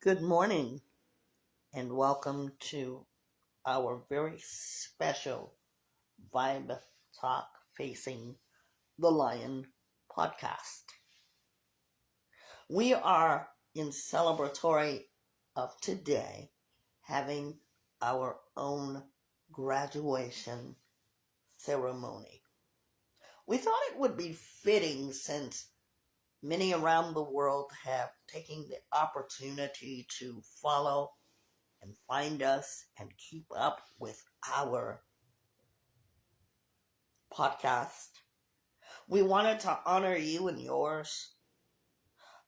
Good morning and welcome to our very special Vibe Talk Facing the Lion podcast. We are in celebratory of today having our own graduation ceremony. We thought it would be fitting since many around the world have taken the opportunity to follow and find us and keep up with our podcast. We wanted to honor you and yours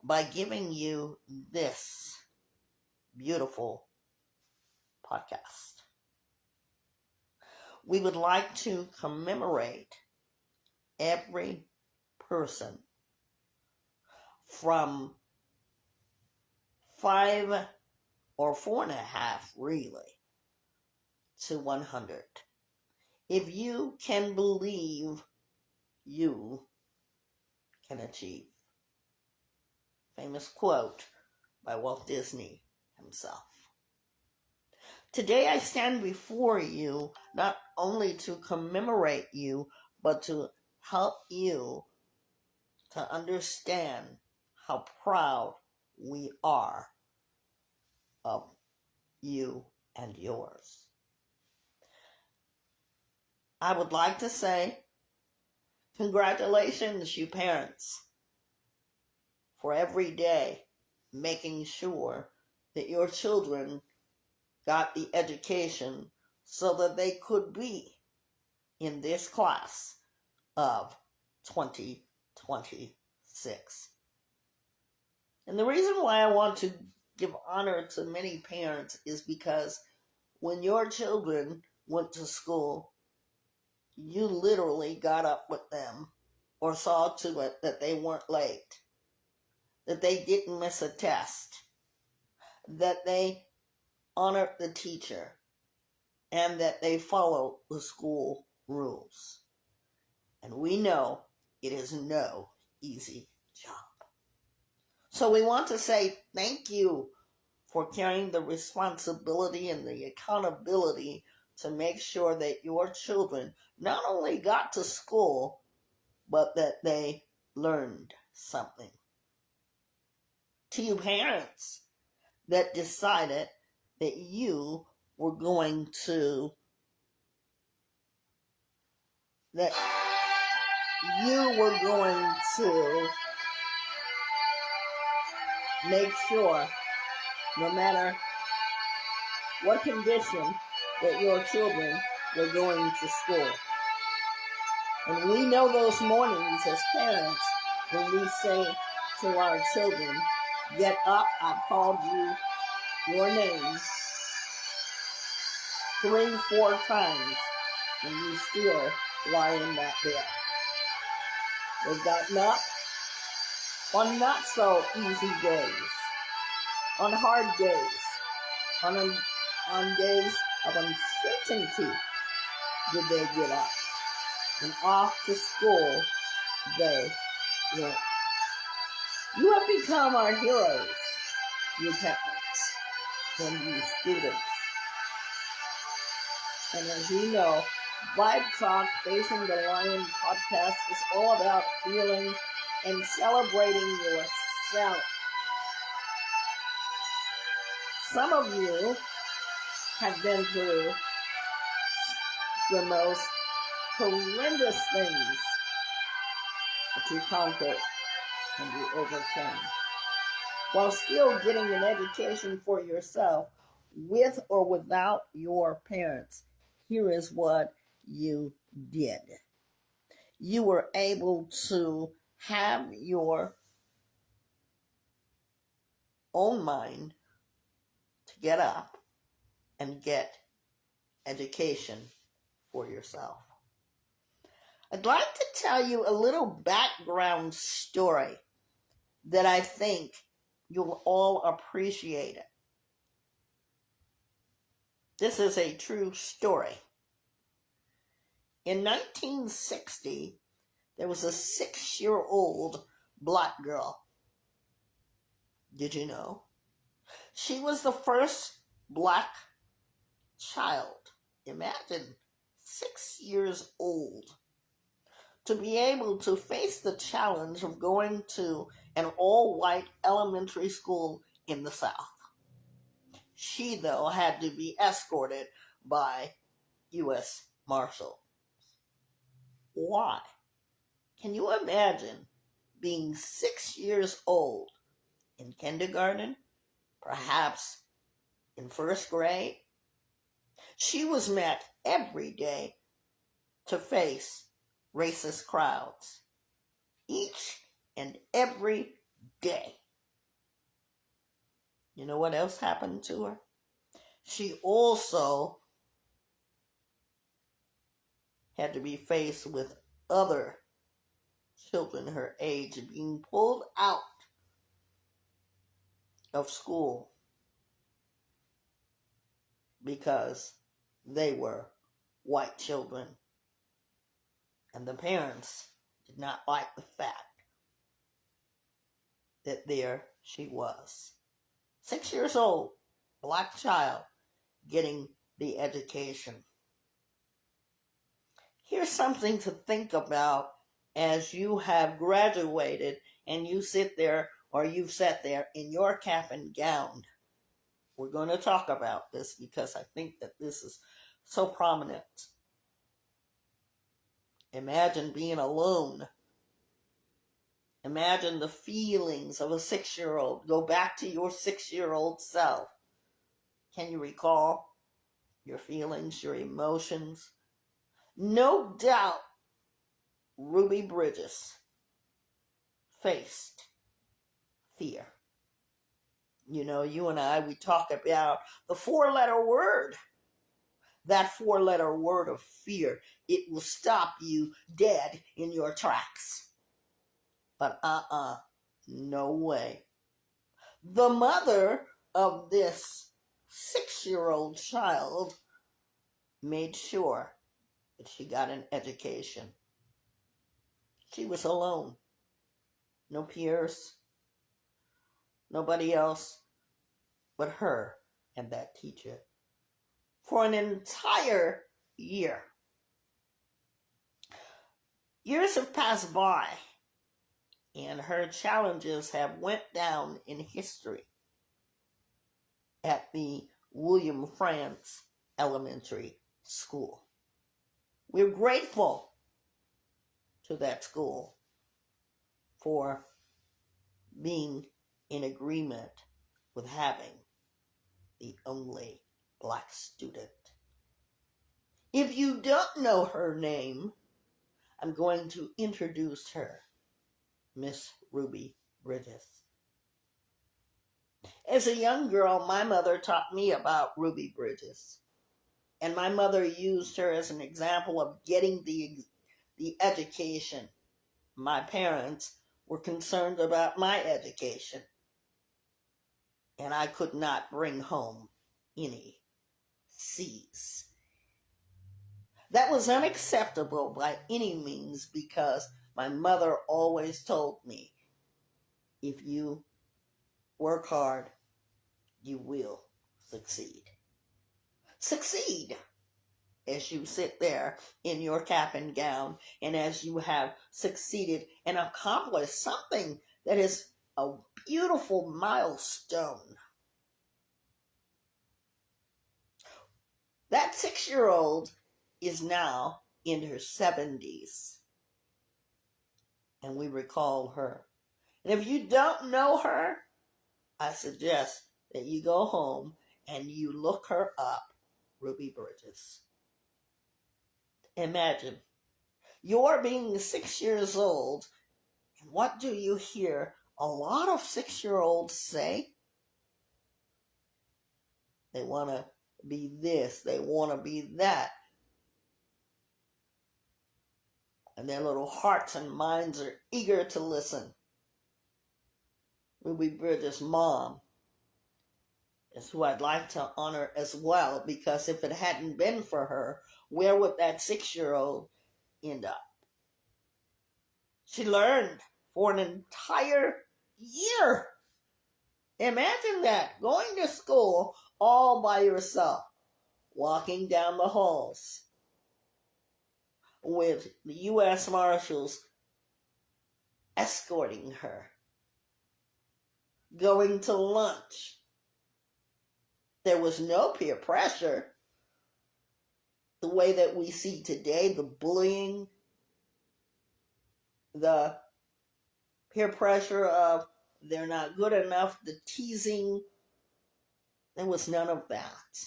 by giving you this beautiful podcast. We would like to commemorate every person from 5 or 4.5 really to 100. If you can believe, you can achieve. Famous quote by Walt Disney himself. Today I stand before you not only to commemorate you, but to help you to understand how proud we are of you and yours. I would like to say congratulations, you parents, for every day making sure that your children got the education so that they could be in this class of 2026. And the reason why I want to give honor to many parents is because when your children went to school, you literally got up with them or saw to it that they weren't late, that they didn't miss a test, that they honored the teacher, and that they followed the school rules. And we know it is no easy job. So we want to say thank you for carrying the responsibility and the accountability to make sure that your children not only got to school, but that they learned something. To you parents that decided that you were going to make sure, no matter what condition, that your children were going to school. And we know those mornings as parents when we say to our children, get up, I've called your name 3, 4 times, and you still lie in that bed. They've gotten up on not so easy days, on hard days, on days of uncertainty did they get up. And off to school they went. You have become our heroes, you parents and you students. And as you know, Vibe Talk Facing the Lion podcast is all about feelings and celebrating yourself. Some of you have been through the most horrendous things that you conquered and you overcame, while still getting an education for yourself with or without your parents. Here is what you did. You were able to have your own mind to get up and get education for yourself. I'd like to tell you a little background story that I think you'll all appreciate it. This is a true story. In 1960, there was a 6-year-old black girl. Did you know? She was the first black child, imagine, 6 years old, to be able to face the challenge of going to an all-white elementary school in the South. She, though, had to be escorted by U.S. Marshals. Why? Can you imagine being 6 years old in kindergarten, perhaps in first grade? She was met every day to face racist crowds, each and every day. You know what else happened to her? She also had to be faced with other children her age being pulled out of school because they were white children. And the parents did not like the fact that there she was, 6 years old, black child, getting the education. Here's something to think about as you have graduated and you sit there, or you've sat there in your cap and gown. We're going to talk about this because I think that this is so prominent. Imagine being alone. Imagine the feelings of a 6-year-old. Go back to your 6-year-old self. Can you recall your feelings, your emotions? No doubt Ruby Bridges faced fear. You know, you and I, we talk about the 4-letter word. That 4-letter word of fear, it will stop you dead in your tracks. But no way. The mother of this 6-year-old child made sure that she got an education. She was alone. No peers, nobody else but her and that teacher for an entire year. Years have passed by, and her challenges have went down in history at the William Frantz Elementary School. We're grateful to that school for being in agreement with having the only black student. If you don't know her name, I'm going to introduce her, Miss Ruby Bridges. As a young girl, my mother taught me about Ruby Bridges, and my mother used her as an example of getting the education. My parents were concerned about my education, and I could not bring home any C's. That was unacceptable by any means because my mother always told me, if you work hard, you will succeed. Succeed as you sit there in your cap and gown, and as you have succeeded and accomplished something that is a beautiful milestone. That 6-year-old is now in her 70s, and we recall her. And if you don't know her, I suggest that you go home and you look her up, Ruby Bridges. Imagine, you're being 6 years old, and what do you hear a lot of 6-year-olds say? They want to be this, they want to be that. And their little hearts and minds are eager to listen. Ruby Bridges' mom is who I'd like to honor as well, because if it hadn't been for her, where would that 6-year-old end up? She learned for an entire year Imagine that, going to school all by yourself, walking down the halls with the U.S. Marshals escorting her, going to lunch. There was no peer pressure the way that we see today, the bullying, the peer pressure of they're not good enough, the teasing. There was none of that,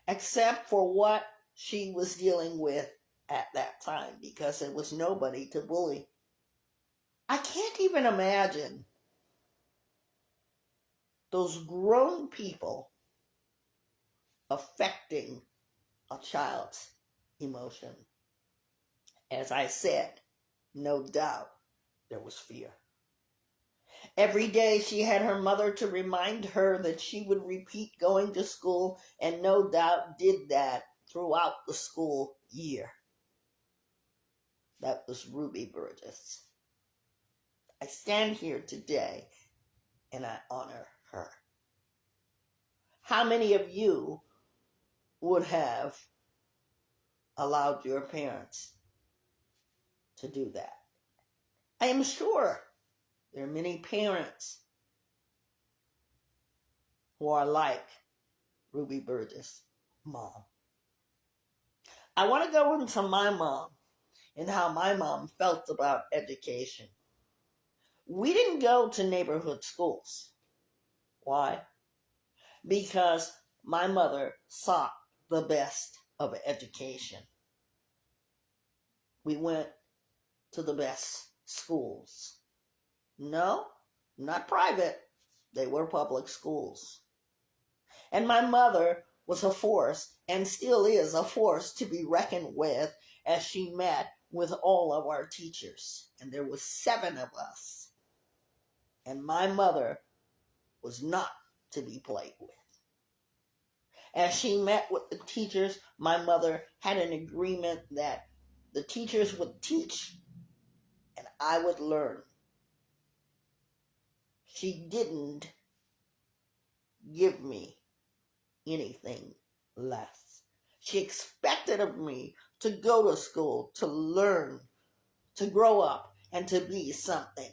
except for what she was dealing with at that time, because there was nobody to bully. I can't even imagine those grown people affecting a child's emotion. As I said, no doubt there was fear. Every day she had her mother to remind her that she would repeat going to school, and no doubt did that throughout the school year. That was Ruby Burgess. I stand here today and I honor her. How many of you would have allowed your parents to do that? I am sure there are many parents who are like Ruby Burgess' mom. I want to go into my mom and how my mom felt about education. We didn't go to neighborhood schools. Why? Because my mother sought the best of education. We went to the best schools. No, not private. They were public schools. And my mother was a force, and still is a force to be reckoned with, as she met with all of our teachers. And there was 7 of us. And my mother was not to be played with. As she met with the teachers, my mother had an agreement that the teachers would teach and I would learn. She didn't give me anything less. She expected of me to go to school, to learn, to grow up, and to be something.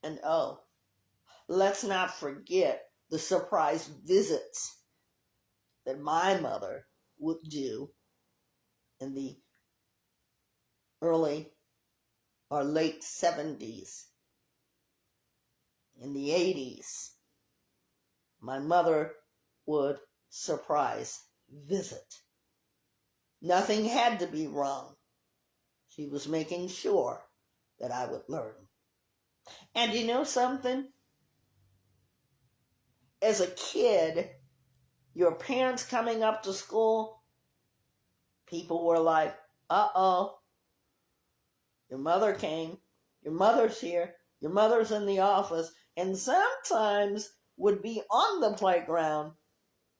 And oh, let's not forget the surprise visits that my mother would do in the early or late 70s, in the 80s. My mother would surprise visit. Nothing had to be wrong. She was making sure that I would learn. And you know something? As a kid, your parents coming up to school, people were like, uh-oh, your mother came, your mother's here, your mother's in the office, and sometimes would be on the playground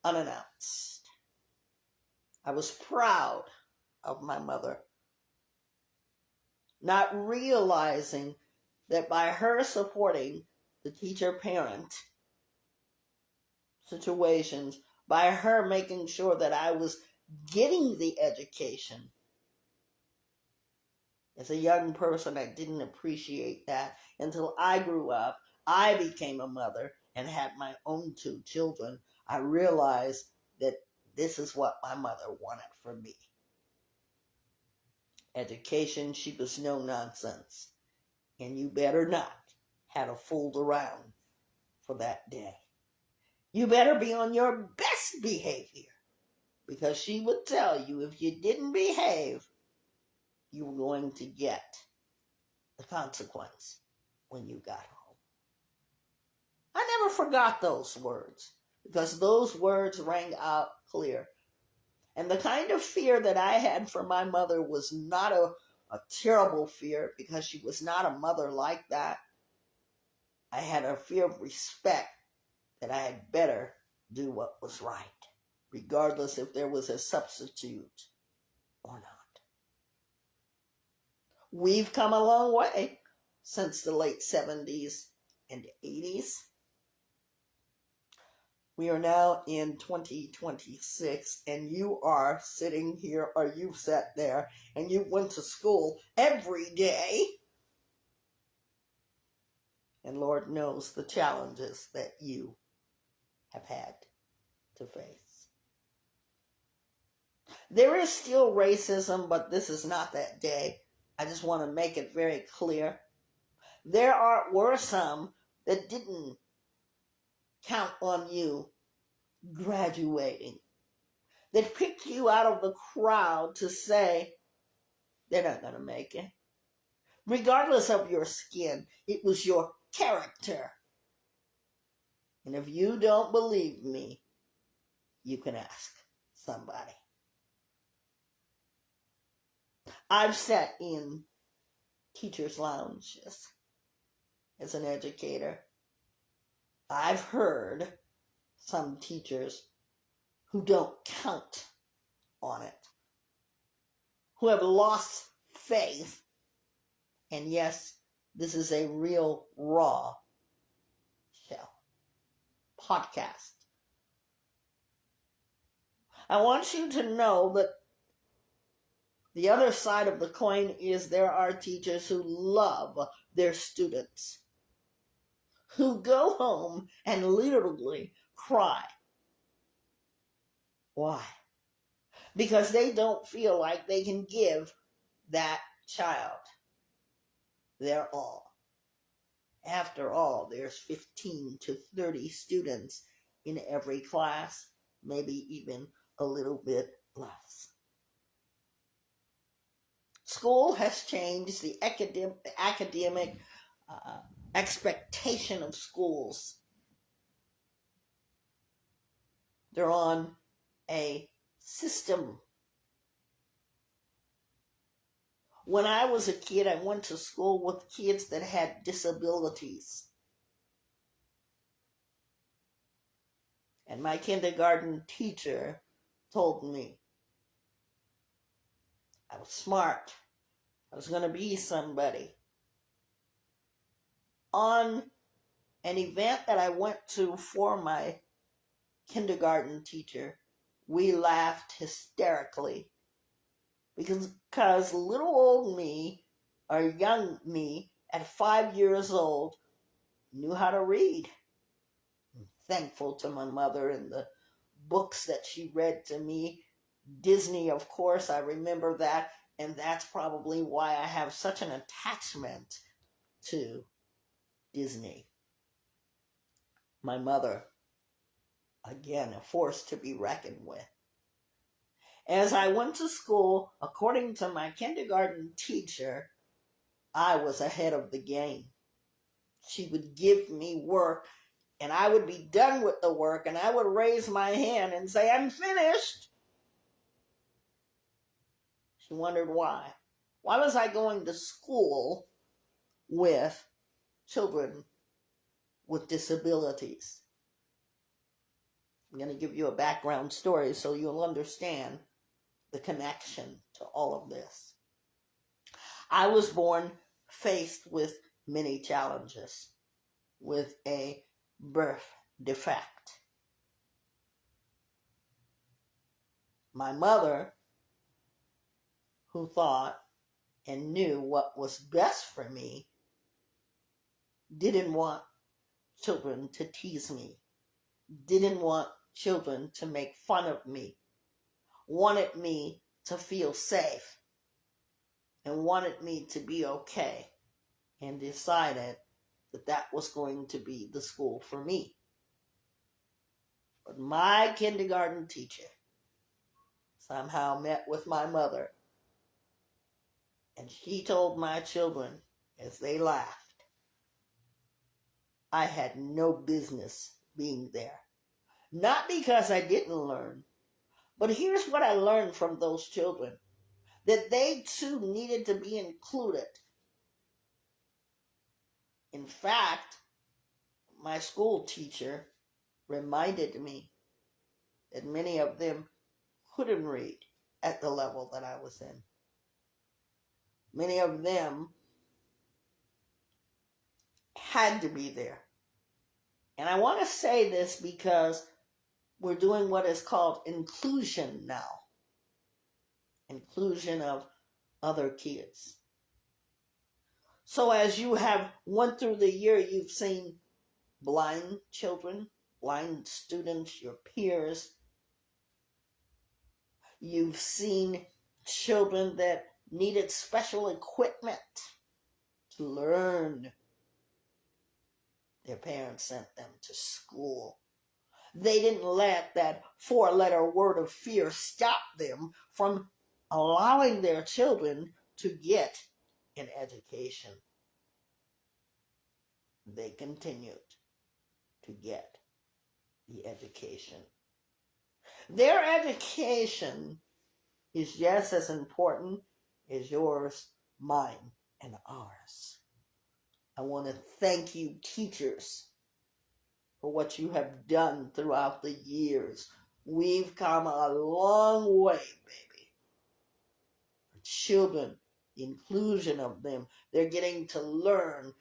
unannounced. I was proud of my mother, not realizing that by her supporting the teacher-parent situations, by her making sure that I was getting the education. As a young person, I didn't appreciate that until I grew up. I became a mother and had my own 2 children. I realized that this is what my mother wanted for me. Education, she was no nonsense. And you better not have a fooled around for that day. You better be on your best behavior, because she would tell you if you didn't behave, you were going to get the consequence when you got home. I never forgot those words, because those words rang out clear. And the kind of fear that I had for my mother was not a terrible fear, because she was not a mother like that. I had a fear of respect, that I had better do what was right, regardless if there was a substitute or not. We've come a long way since the late 70s. and 80s. We are now in 2026, and you are sitting here, or you sat there, and you went to school every day. And Lord knows the challenges that you have had to face. There is still racism, but this is not that day. I just want to make it very clear. Were some that didn't count on you graduating, that picked you out of the crowd to say, they're not going to make it. Regardless of your skin, it was your character. And if you don't believe me, you can ask somebody. I've sat in teachers' lounges as an educator. I've heard some teachers who don't count on it, who have lost faith. And yes, this is a real raw show podcast. I want you to know that the other side of the coin is there are teachers who love their students, who go home and literally cry. Why? Because they don't feel like they can give that child their all. After all, there's 15 to 30 students in every class, maybe even a little bit less. School has changed. The academic expectation of schools. They're on a system. When I was a kid, I went to school with kids that had disabilities. And my kindergarten teacher told me I was smart. I was going to be somebody. On an event that I went to for my kindergarten teacher, we laughed hysterically because little old me, or young me, at 5 years old, knew how to read. I'm thankful to my mother and the books that she read to me. Disney, of course, I remember that, and that's probably why I have such an attachment to Disney. My mother, again, a force to be reckoned with. As I went to school, according to my kindergarten teacher, I was ahead of the game. She would give me work, and I would be done with the work, and I would raise my hand and say, I'm finished. She wondered why. Why was I going to school with children with disabilities? I'm going to give you a background story so you'll understand the connection to all of this. I was born faced with many challenges, with a birth defect. My mother, who thought and knew what was best for me, didn't want children to tease me, didn't want children to make fun of me, wanted me to feel safe, and wanted me to be okay, and decided that that was going to be the school for me. But my kindergarten teacher somehow met with my mother, and she told my children as they laughed, I had no business being there. Not because I didn't learn, but here's what I learned from those children, that they too needed to be included. In fact, my school teacher reminded me that many of them couldn't read at the level that I was in. Many of them had to be there. And I want to say this because we're doing what is called inclusion now. Inclusion of other kids. So as you have went through the year, you've seen blind children, blind students, your peers. You've seen children that needed special equipment to learn. Their parents sent them to school. They didn't let that four-letter word of fear stop them from allowing their children to get an education. They continued to get the education. Their education is just as important as yours, mine, and ours. I want to thank you, teachers, for what you have done throughout the years. We've come a long way, baby. Our children, the inclusion of them, they're getting to learn.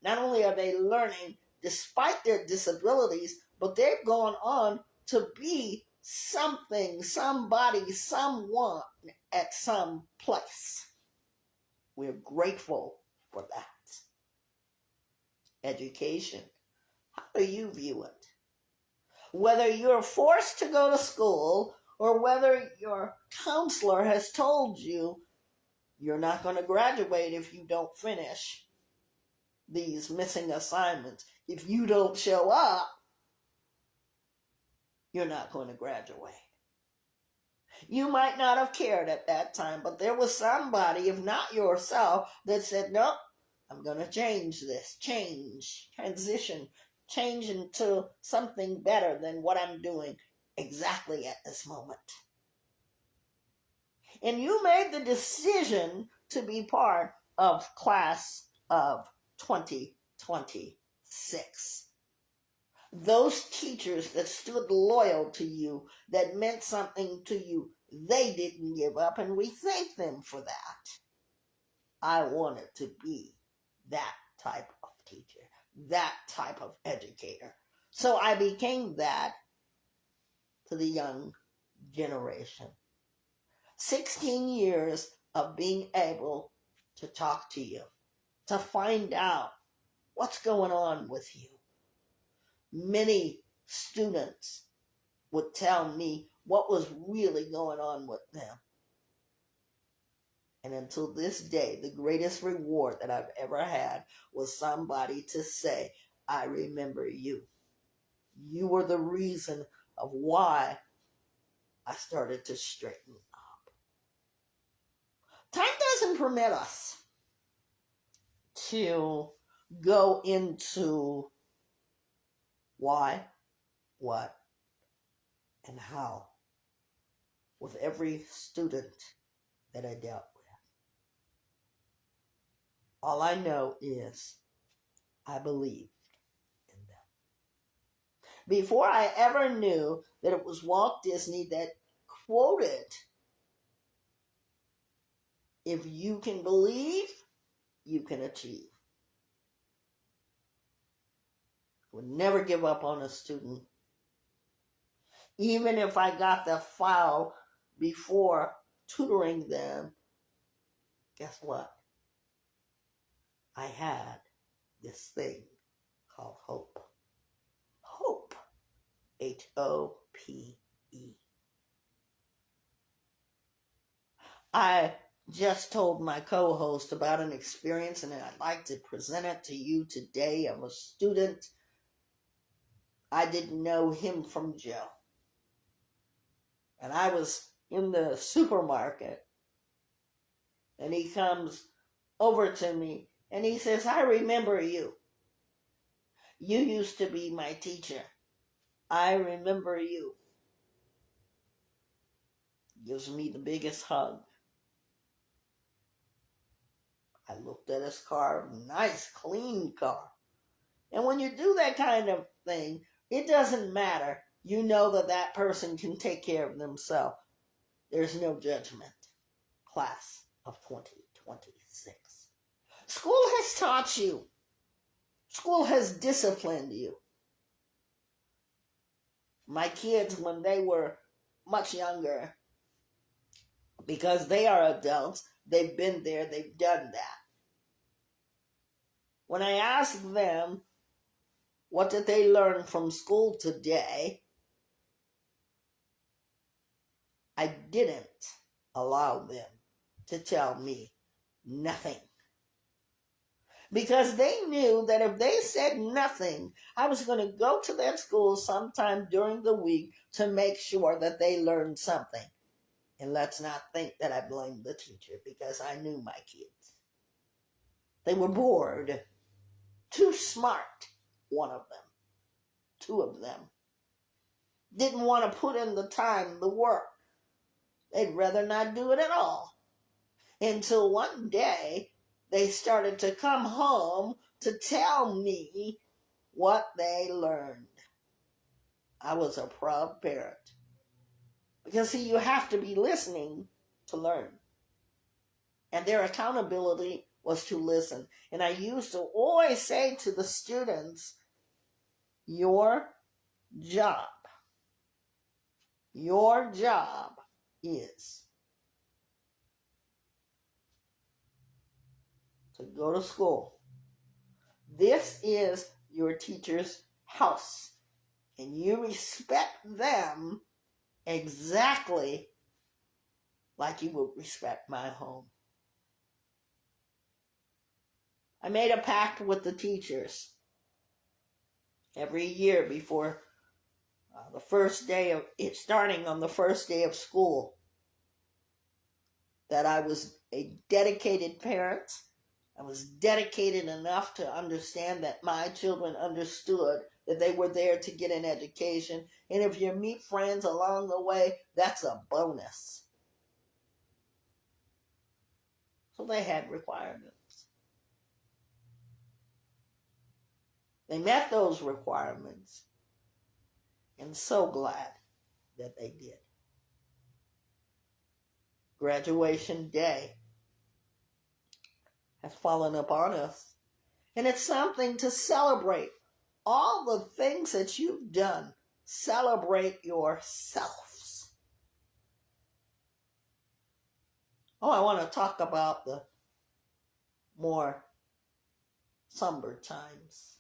Not only are they learning despite their disabilities, but they've gone on to be something, somebody, someone at some place. We're grateful for that. Education. How do you view it? Whether you're forced to go to school or whether your counselor has told you you're not going to graduate if you don't finish these missing assignments. If you don't show up, you're not going to graduate. You might not have cared at that time, but there was somebody, if not yourself, that said, nope, I'm going to change this. Transition, change into something better than what I'm doing exactly at this moment. And you made the decision to be part of class of 2026. Those teachers that stood loyal to you, that meant something to you, they didn't give up, and we thank them for that. I wanted to be that type of teacher, that type of educator. So I became that to the young generation. 16 years of being able to talk to you, to find out what's going on with you. Many students would tell me what was really going on with them. And until this day, the greatest reward that I've ever had was somebody to say, I remember you. You were the reason of why I started to straighten up. Time doesn't permit us to go into why, what, and how with every student that I dealt with. All I know is I believed in them. Before I ever knew that it was Walt Disney that quoted, if you can believe, you can achieve. I would never give up on a student. Even if I got the file before tutoring them, guess what? I had this thing called hope. Hope. Hope. I just told my co-host about an experience, and I'd like to present it to you today of a student. I didn't know him from Joe. And I was in the supermarket, and he comes over to me, and he says, I remember you. You used to be my teacher. I remember you. Gives me the biggest hug. I looked at his car, nice, clean car. And when you do that kind of thing, it doesn't matter. You know that that person can take care of themselves. There's no judgment. Class of 2026. School has taught you School has disciplined you. My kids, when they were much younger, because they are adults, they've been there, they've done that. When I asked them, what did they learn from school today? I didn't allow them to tell me nothing. Because they knew that if they said nothing, I was going to go to that school sometime during the week to make sure that they learned something. And let's not think that I blamed the teacher, because I knew my kids. They were bored. Too smart, one of them. Two of them. Didn't want to put in the time, the work. They'd rather not do it at all. Until one day, they started to come home to tell me what they learned. I was a proud parent. Because, see, you have to be listening to learn. And their accountability was to listen. And I used to always say to the students, your job is to go to school. This is your teacher's house. And you respect them exactly like you would respect my home. I made a pact with the teachers every year before the first day of it, starting on the first day of school, that I was a dedicated parent. I was dedicated enough to understand that my children understood that they were there to get an education. And if you meet friends along the way, that's a bonus. So they had requirements. They met those requirements, and so glad that they did. Graduation day has fallen upon us, and it's something to celebrate. All the things that you've done, celebrate yourselves. Oh, I want to talk about the more somber times.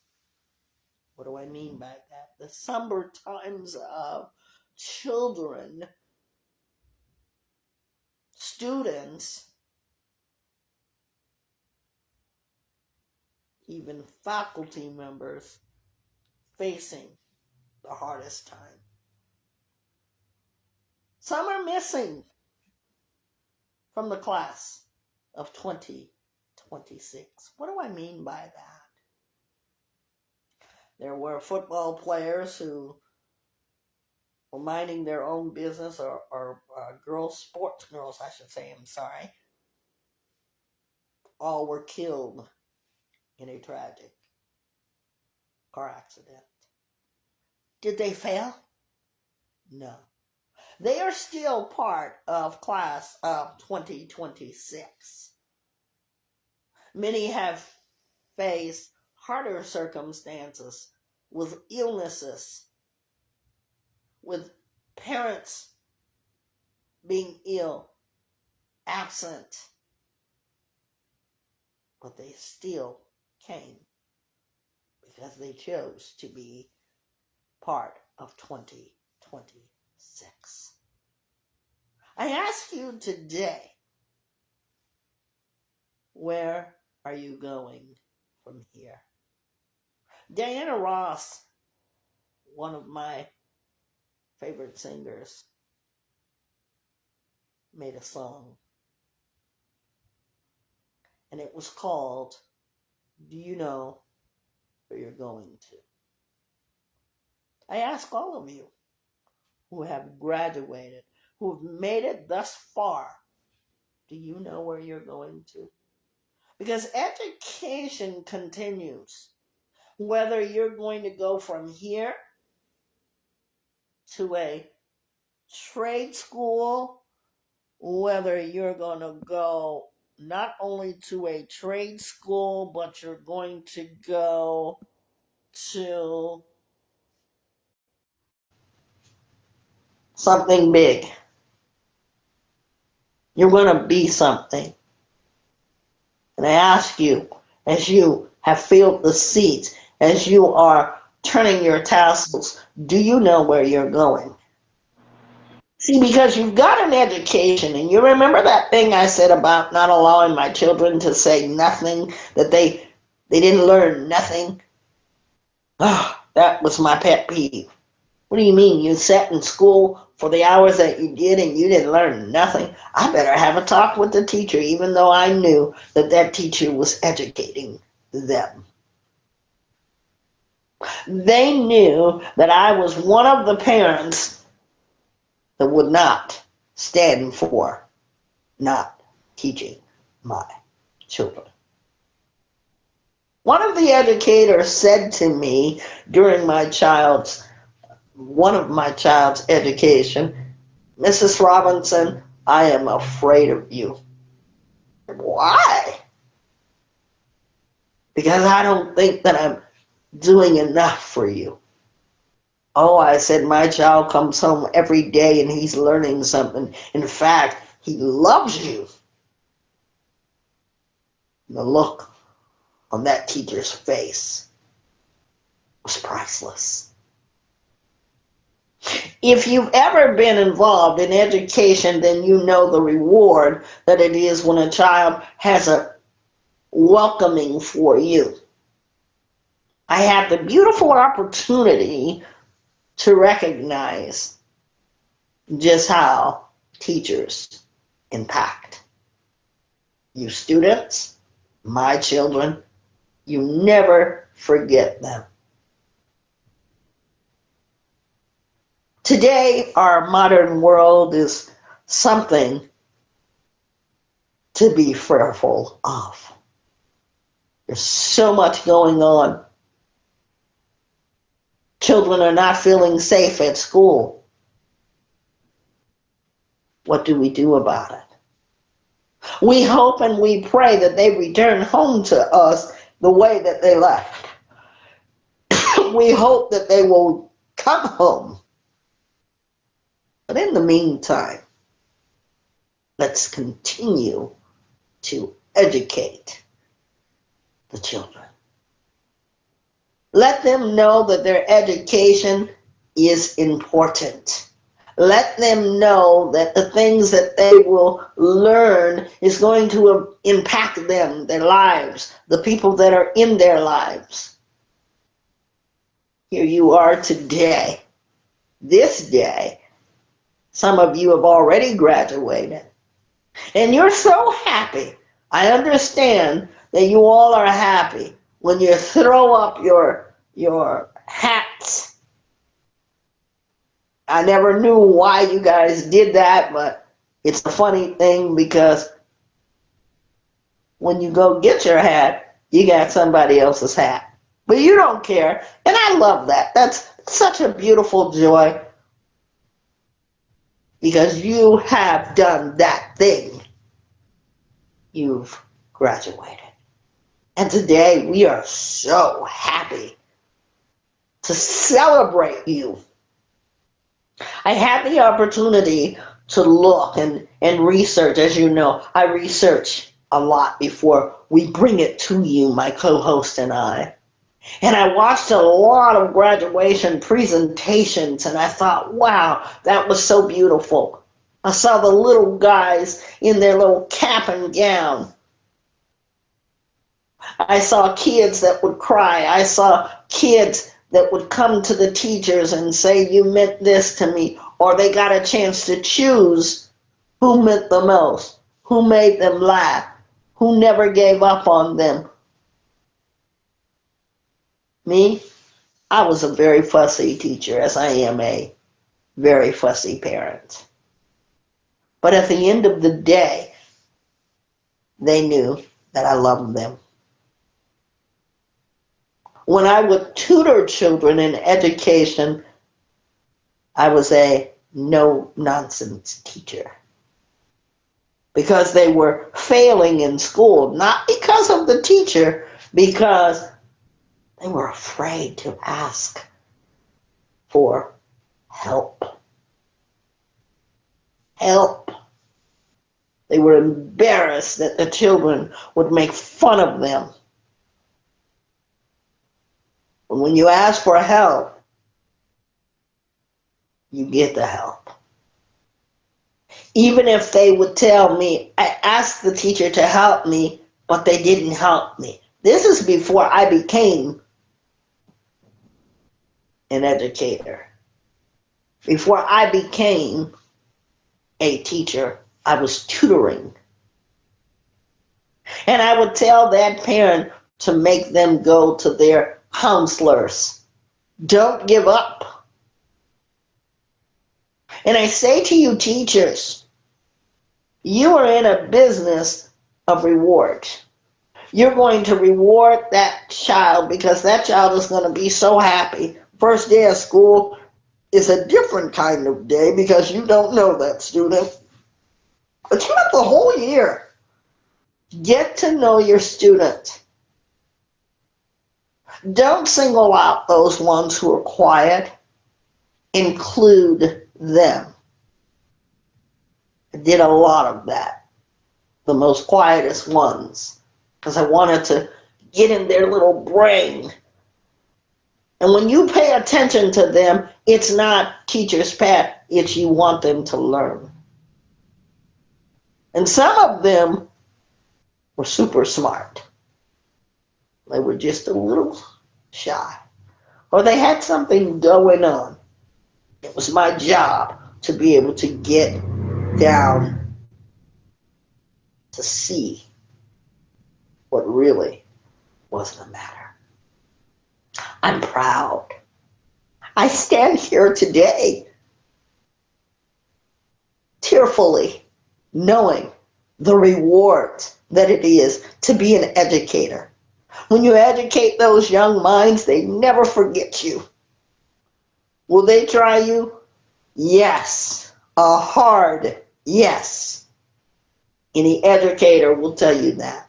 What do I mean by that? The somber times of children, students, even faculty members facing the hardest time. Some are missing from the class of 2026. What do I mean by that? There were football players who were minding their own business, or sports girls, I should say, I'm sorry. All were killed in a tragic car accident. Did they fail? No. They are still part of class of 2026. Many have faced harder circumstances with illnesses, with parents being ill, absent, but they still came because they chose to be part of 2026. I ask you today, where are you going from here? Diana Ross, one of my favorite singers, made a song, and it was called, Do You Know Where You're Going To? I ask all of you who have graduated, who have made it thus far, do you know where you're going to? Because education continues. Whether you're going to go from here to a trade school, whether you're going to go not only to a trade school, but you're going to go to something big. You're going to be something. And I ask you, as you have filled the seats, as you are turning your tassels, do you know where you're going? See, because you've got an education, and you remember that thing I said about not allowing my children to say nothing, that they didn't learn nothing? Oh, that was my pet peeve. What do you mean you sat in school for the hours that you did and you didn't learn nothing? I better have a talk with the teacher, even though I knew that that teacher was educating them. They knew that I was one of the parents that would not stand for not teaching my children. One of the educators said to me during one of my child's education, "Mrs. Robinson, I am afraid of you." Why? Because I don't think that I'm doing enough for you. Oh, I said, my child comes home every day and he's learning something. In fact, he loves you. The look on that teacher's face was priceless. If you've ever been involved in education, then you know the reward that it is when a child has a welcoming for you. I had the beautiful opportunity to recognize just how teachers impact you students, my children. You never forget them. Today, our modern world is something to be fearful of. There's so much going on. Children are not feeling safe at school. What do we do about it? We hope and we pray that they return home to us the way that they left. We hope that they will come home. But in the meantime, let's continue to educate the children. Let them know that their education is important. Let them know that the things that they will learn is going to impact them, their lives, the people that are in their lives. Here you are today, this day. Some of you have already graduated, and you're so happy. I understand that you all are happy when you throw up your hats. I never knew why you guys did that, but it's a funny thing because when you go get your hat, you got somebody else's hat. But you don't care, and I love that. That's such a beautiful joy because you have done that thing. You've graduated. And today we are so happy to celebrate you. I had the opportunity to look and research. As you know, I research a lot before we bring it to you, my co-host and I. And I watched a lot of graduation presentations, and I thought, wow, that was so beautiful. I saw the little guys in their little cap and gown. I saw kids that would cry. I saw kids that would come to the teachers and say, you meant this to me. Or they got a chance to choose who meant the most, who made them laugh, who never gave up on them. Me, I was a very fussy teacher, as I am a very fussy parent. But at the end of the day, they knew that I loved them. When I would tutor children in education, I was a no-nonsense teacher. because they were failing in school, not because of the teacher, because they were afraid to ask for help. Help. They were embarrassed that the children would make fun of them. But when you ask for help, you get the help. Even if they would tell me, I asked the teacher to help me, but they didn't help me. This is before I became an educator. Before I became a teacher, I was tutoring. And I would tell that parent to make them go to their counselors. Don't give up. And I say to you, teachers, you are in a business of reward. You're going to reward that child because that child is going to be so happy. First day of school is a different kind of day because you don't know that student. But you have the whole year. Get to know your student. Don't single out those ones who are quiet. Include them. I did a lot of that. The most quietest ones. Because I wanted to get in their little brain. And when you pay attention to them, it's not teacher's pet, it's you want them to learn. And some of them were super smart. They were just a little shy. Or they had something going on. It was my job to be able to get down to see what really was the matter. I'm proud. I stand here today tearfully knowing the reward that it is to be an educator. When you educate those young minds, they never forget you. Will they try you? Yes. A hard yes. Any educator will tell you that.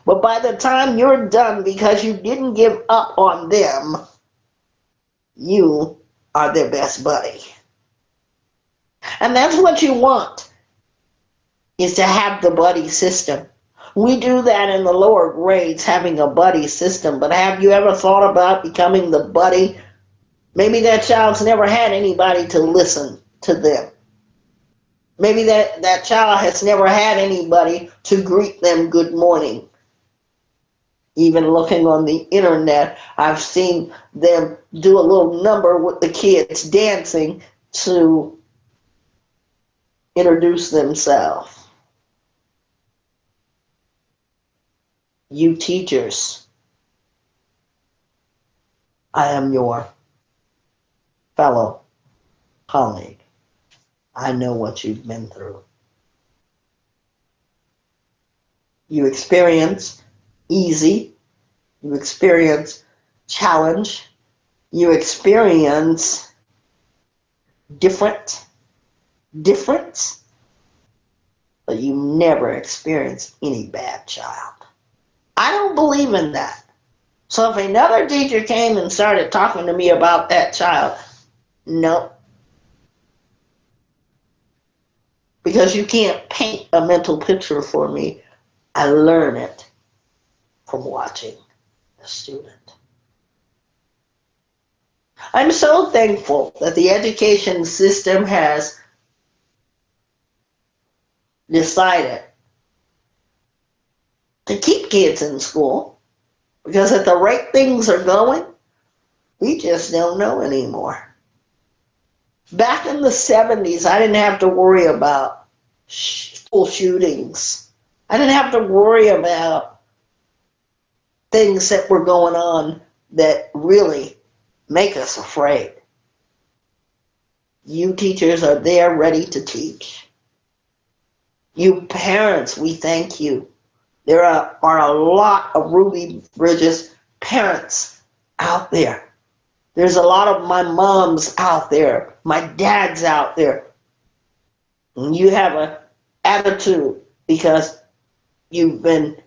But by the time you're done, because you didn't give up on them, you are their best buddy. And that's what you want, is to have the buddy system. We do that in the lower grades, having a buddy system. But have you ever thought about becoming the buddy? Maybe that child's never had anybody to listen to them. Maybe that child has never had anybody to greet them good morning. Even looking on the internet, I've seen them do a little number with the kids dancing to introduce themselves. You teachers, I am your fellow colleague. I know what you've been through. You experience easy, you experience challenge, you experience difference, but you never experience any bad child. I don't believe in that. So if another teacher came and started talking to me about that child, no. Because you can't paint a mental picture for me. I learn it from watching the student. I'm so thankful that the education system has decided to keep kids in school, because at the rate things are going, we just don't know anymore. Back in the 70s, I didn't have to worry about school shootings. I didn't have to worry about things that were going on that really make us afraid. You teachers are there ready to teach. You parents, we thank you. There are a lot of Ruby Bridges parents out there. There's a lot of my moms out there, my dads out there. And you have an attitude because you've been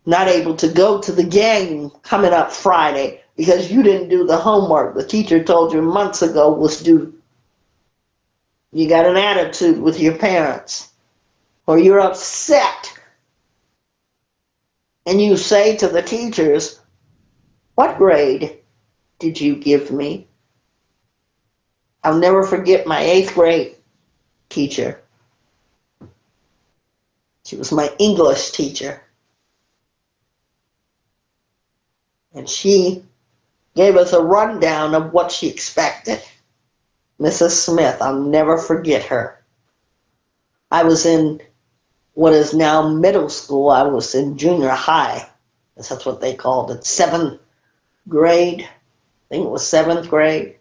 not able to go to the game coming up Friday because you didn't do the homework the teacher told you months ago was due. You got an attitude with your parents, or you're upset, and you say to the teachers, "What grade did you give me?" I'll never forget my 8th grade teacher. She was my English teacher. And she gave us a rundown of what she expected. Mrs. Smith, I'll never forget her. I was in what is now middle school. I was in junior high. That's what they called it. 7th grade. I think it was 7th grade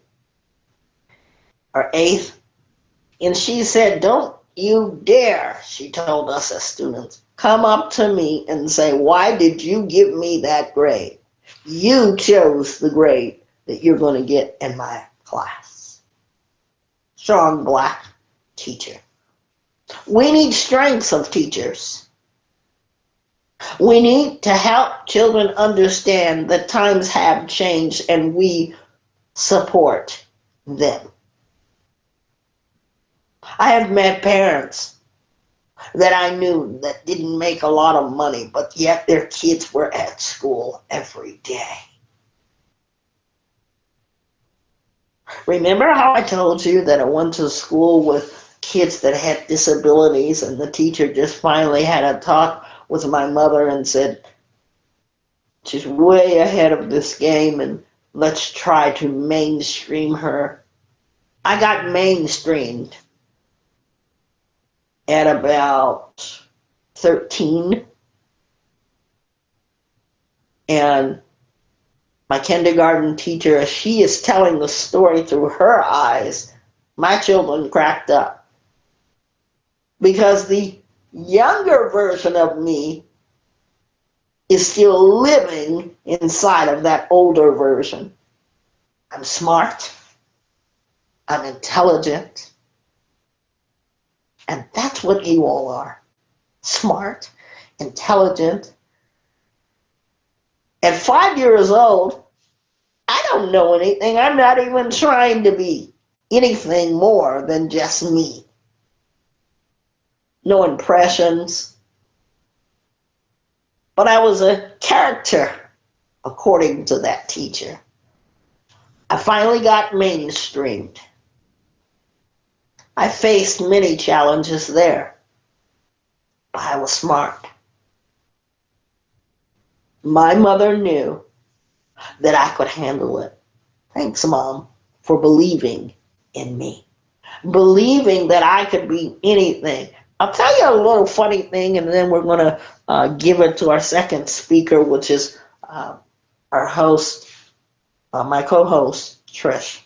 or 8th. And she said, "Don't you dare," she told us as students, "come up to me and say, 'Why did you give me that grade? You chose the grade that you're going to get in my class.'" Strong black teacher. We need strengths of teachers. We need to help children understand that times have changed and we support them. I have met parents that I knew that didn't make a lot of money, but yet their kids were at school every day. Remember how I told you that I went to school with kids that had disabilities, and the teacher just finally had a talk with my mother and said, "She's way ahead of this game, and let's try to mainstream her." I got mainstreamed at about 13, and my kindergarten teacher, as she is telling the story through her eyes, my children cracked up. Because the younger version of me is still living inside of that older version. I'm smart. I'm intelligent. And that's what you all are. Smart, intelligent. At 5 years old, I don't know anything. I'm not even trying to be anything more than just me. No impressions. But I was a character, according to that teacher. I finally got mainstreamed. I faced many challenges there, but I was smart. My mother knew that I could handle it. Thanks, Mom, for believing in me. Believing that I could be anything. I'll tell you a little funny thing, and then we're going to give it to our second speaker, which is our host, my co-host, Trish.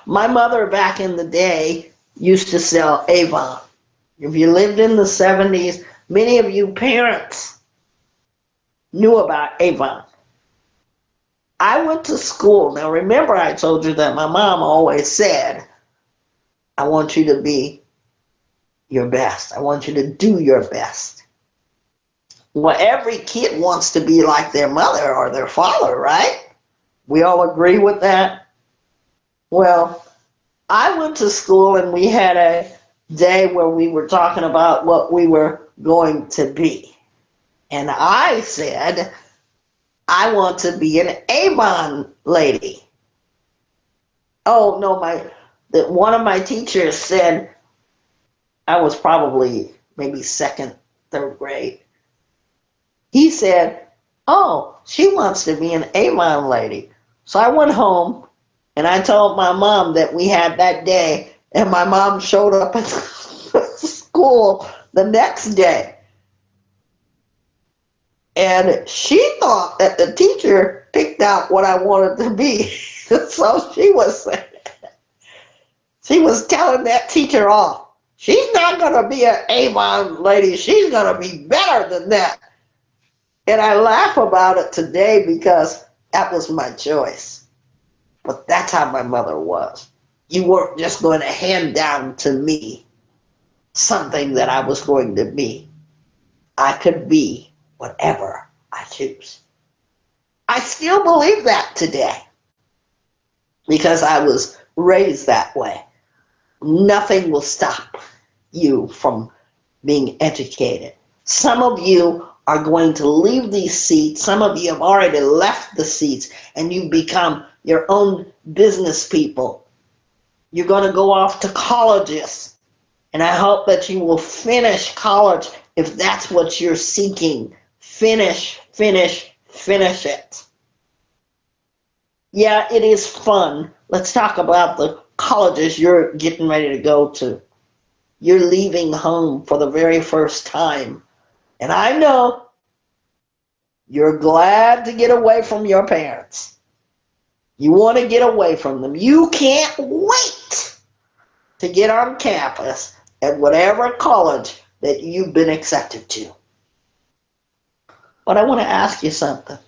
My mother back in the day used to sell Avon. If you lived in the 70s, many of you parents knew about Avon. I went to school. Now remember I told you that my mom always said, "I want you to be your best. I want you to do your best." Well, every kid wants to be like their mother or their father, right? We all agree with that? Well, I went to school and we had a day where we were talking about what we were going to be. And I said, "I want to be an Avon lady." Oh, no, one of my teachers said, I was probably maybe 2nd, 3rd grade. He said, "Oh, she wants to be an Avon lady." So I went home and I told my mom that we had that day, and my mom showed up at school the next day. And she thought that the teacher picked out what I wanted to be. So she was telling that teacher off. She's not going to be an Avon lady. She's going to be better than that. And I laugh about it today because that was my choice. But that's how my mother was. You weren't just going to hand down to me something that I was going to be. I could be whatever I choose. I still believe that today because I was raised that way. Nothing will stop you from being educated. Some of you are going to leave these seats. Some of you have already left the seats and you become your own business people. You're going to go off to colleges. And I hope that you will finish college if that's what you're seeking. Finish it. Yeah, it is fun. Let's talk about the colleges you're getting ready to go to. You're leaving home for the very first time. And I know you're glad to get away from your parents. You want to get away from them. You can't wait to get on campus at whatever college that you've been accepted to. But I want to ask you something.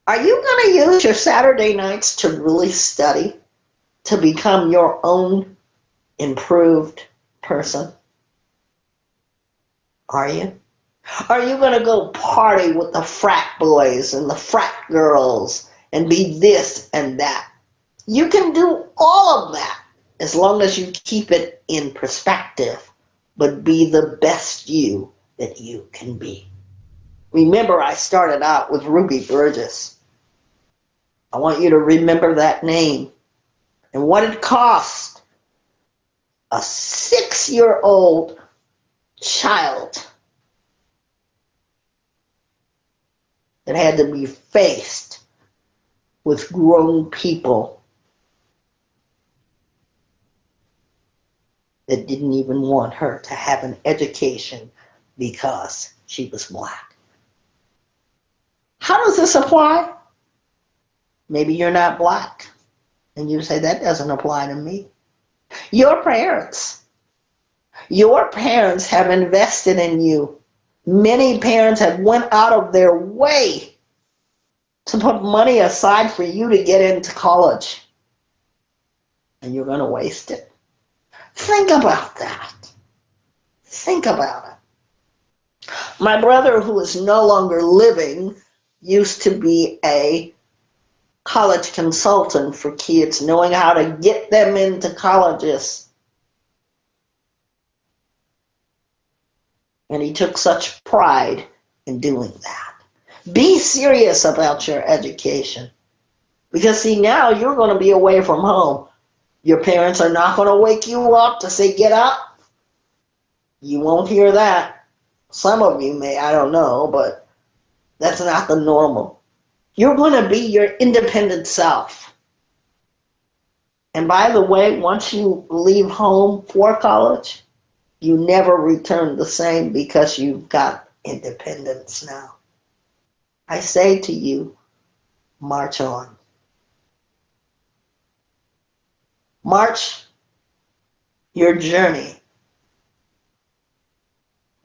Are you going to use your Saturday nights to really study, to become your own improved person? Are you? Are you going to go party with the frat boys and the frat girls and be this and that? You can do all of that as long as you keep it in perspective, but be the best you that you can be. Remember, I started out with Ruby Burgess. I want you to remember that name and what it cost a 6-year-old child that had to be faced with grown people that didn't even want her to have an education because she was black. How does this apply? Maybe you're not black, and you say, that doesn't apply to me. Your parents have invested in you. Many parents have went out of their way to put money aside for you to get into college. And you're going to waste it. Think about that. Think about it. My brother, who is no longer living, used to be a college consultant for kids, knowing how to get them into colleges. And he took such pride in doing that. Be serious about your education. Because see, now you're going to be away from home. Your parents are not going to wake you up to say, get up. You won't hear that. Some of you may, I don't know, but that's not the normal. You're going to be your independent self. And by the way, once you leave home for college, you never return the same because you've got independence now. I say to you, march on. March your journey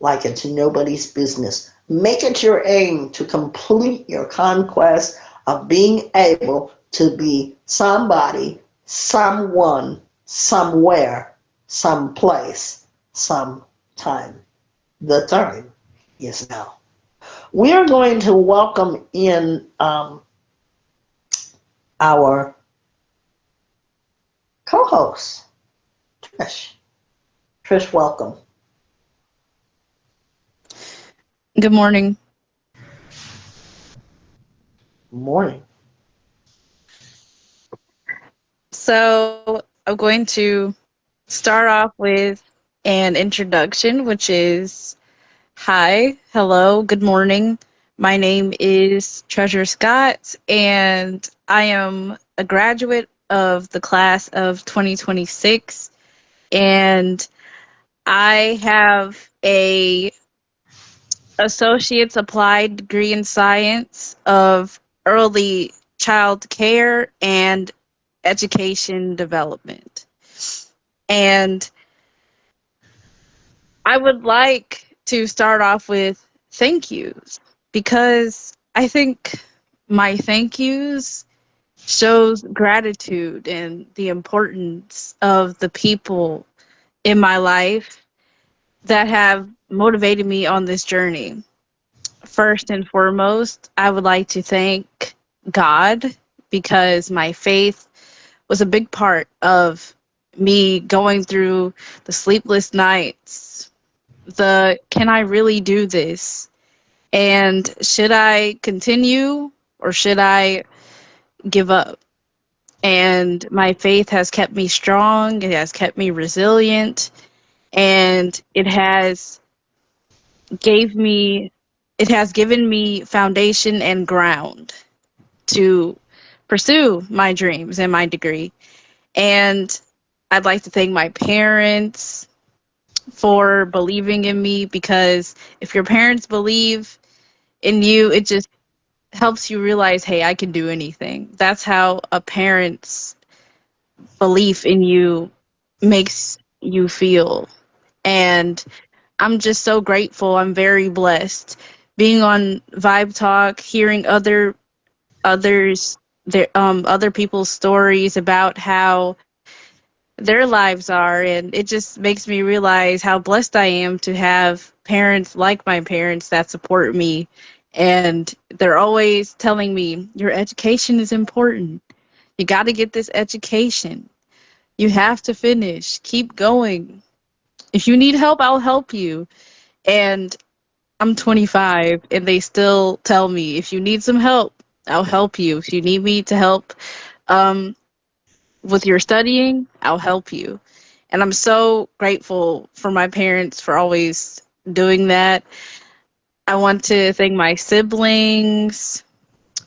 like it's nobody's business. Make it your aim to complete your conquest of being able to be somebody, someone, somewhere, someplace, sometime. The time is now. We are going to welcome in our co-host, Trish. Trish, welcome. Good morning. Morning. So I'm going to start off with an introduction, which is hi, hello, good morning. My name is Treasure Scott, and I am a graduate of the class of 2026, and I have a associate's applied degree in science of early child care and education development. And I would like to start off with thank yous, because I think my thank yous shows gratitude and the importance of the people in my life that have motivated me on this journey. First and foremost, I would like to thank God because my faith was a big part of me going through the sleepless nights, the can I really do this? And should I continue or should I give up? And my faith has kept me strong, it has kept me resilient, and gave me it has given me foundation and ground to pursue my dreams and my degree. And I'd like to thank my parents for believing in me, because if your parents believe in you, it just helps you realize, hey, I can do anything. That's how a parent's belief in you makes you feel. And I'm just so grateful. I'm very blessed being on Vibe Talk, hearing others other people's stories about how their lives are, and it just makes me realize how blessed I am to have parents like my parents that support me, and they're always telling me your education is important. You got to get this education. You have to finish. Keep going. If you need help, I'll help you. And I'm 25 and they still tell me if you need some help, I'll help you. If you need me to help um with your studying, I'll help you. And I'm so grateful for my parents for always doing that. I want to thank my siblings,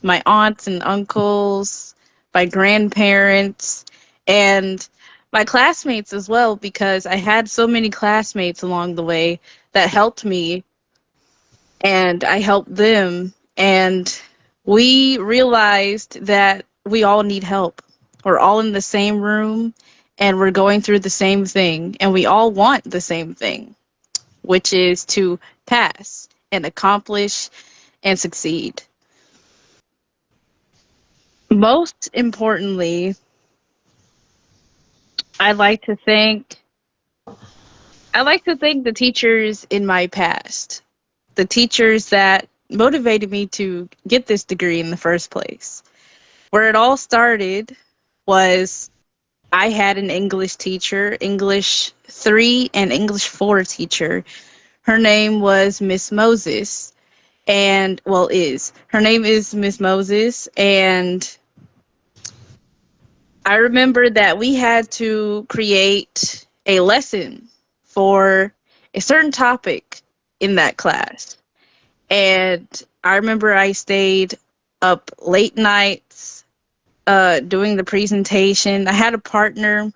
my aunts and uncles, my grandparents, and my classmates as well, because I had so many classmates along the way that helped me and I helped them. And we realized that we all need help. We're all in the same room and we're going through the same thing. And we all want the same thing, which is to pass and accomplish and succeed. Most importantly, I'd like to thank I like to thank the teachers in my past, the teachers that motivated me to get this degree in the first place. Where it all started was I had an English teacher, English 3 and English 4 teacher. Her name was Miss Moses, and well, is. Her name is Miss Moses, and I remember that we had to create a lesson for a certain topic in that class. And I remember I stayed up late nights doing the presentation. I had a partner,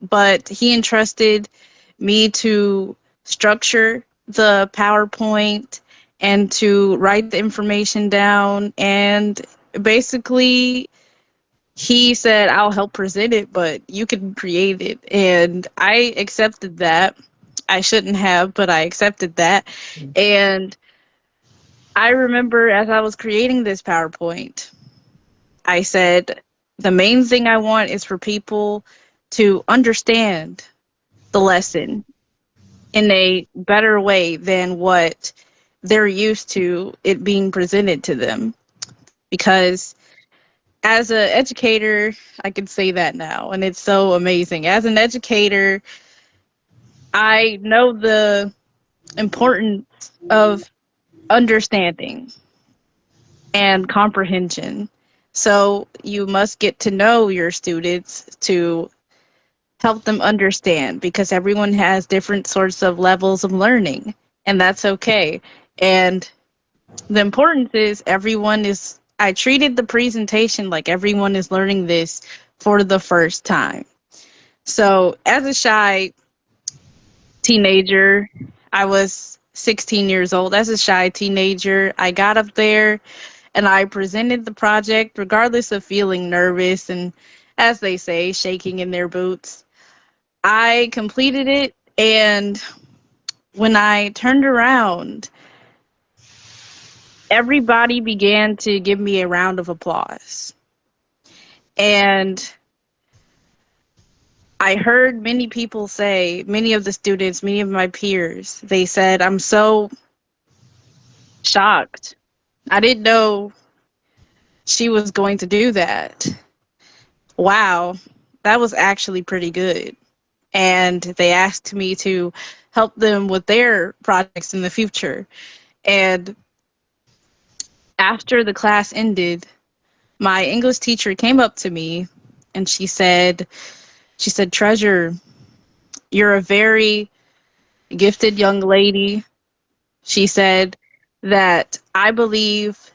but he entrusted me to structure the PowerPoint and to write the information down. And basically, he said, I'll help present it, but you can create it. And I accepted that. I shouldn't have, but I accepted that. And I remember as I was creating this PowerPoint, I said, the main thing I want is for people to understand the lesson in a better way than what they're used to it being presented to them. Because as an educator, I can say that now, and it's so amazing. As an educator, I know the importance of understanding and comprehension. So you must get to know your students to help them understand, because everyone has different sorts of levels of learning, and that's okay. And the importance is I treated the presentation like everyone is learning this for the first time. So as a shy teenager, I was 16 years old. As a shy teenager, I got up there and I presented the project regardless of feeling nervous and, as they say, shaking in their boots. I completed it, and when I turned around, everybody began to give me a round of applause. And I heard many people say, many of the students, many of my peers, they said, I'm so shocked. I didn't know she was going to do that. Wow, that was actually pretty good. And they asked me to help them with their projects in the future. And after the class ended, my English teacher came up to me and she said, Treasure, you're a very gifted young lady. She said that I believe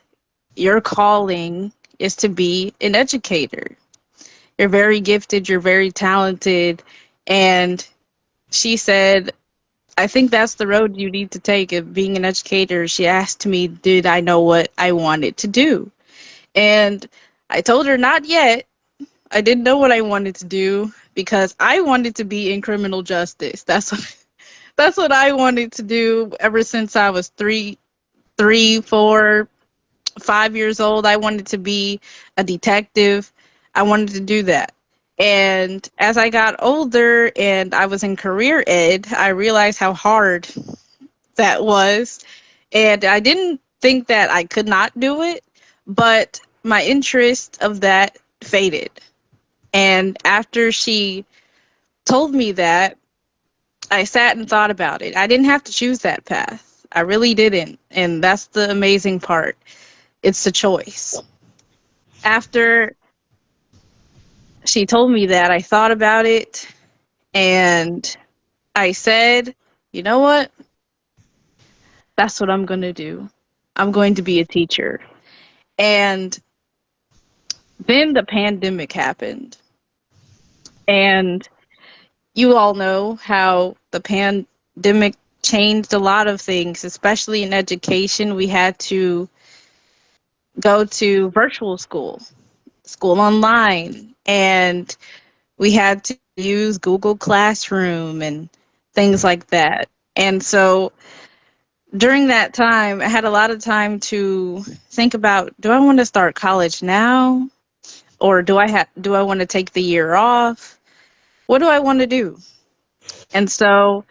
your calling is to be an educator. You're very gifted, you're very talented. And she said, I think that's the road you need to take of being an educator. She asked me, did I know what I wanted to do? And I told her, not yet. I didn't know what I wanted to do because I wanted to be in criminal justice. That's what I wanted to do ever since I was 4, 5 years old. I wanted to be a detective. I wanted to do that. And as I got older and I was in career ed, I realized how hard that was. And I didn't think that I could not do it, but my interest of that faded. And after she told me that, I sat and thought about it. I didn't have to choose that path. I really didn't. And that's the amazing part. It's a choice. After she told me that, I thought about it and I said, you know what? That's what I'm going to do. I'm going to be a teacher. And then the pandemic happened. And you all know how the pandemic changed a lot of things, especially in education. We had to go to virtual school, school online, and we had to use Google Classroom and things like that. And so during that time, I had a lot of time to think about, do I want to start college now or do I want to take the year off? What do I want to do? And so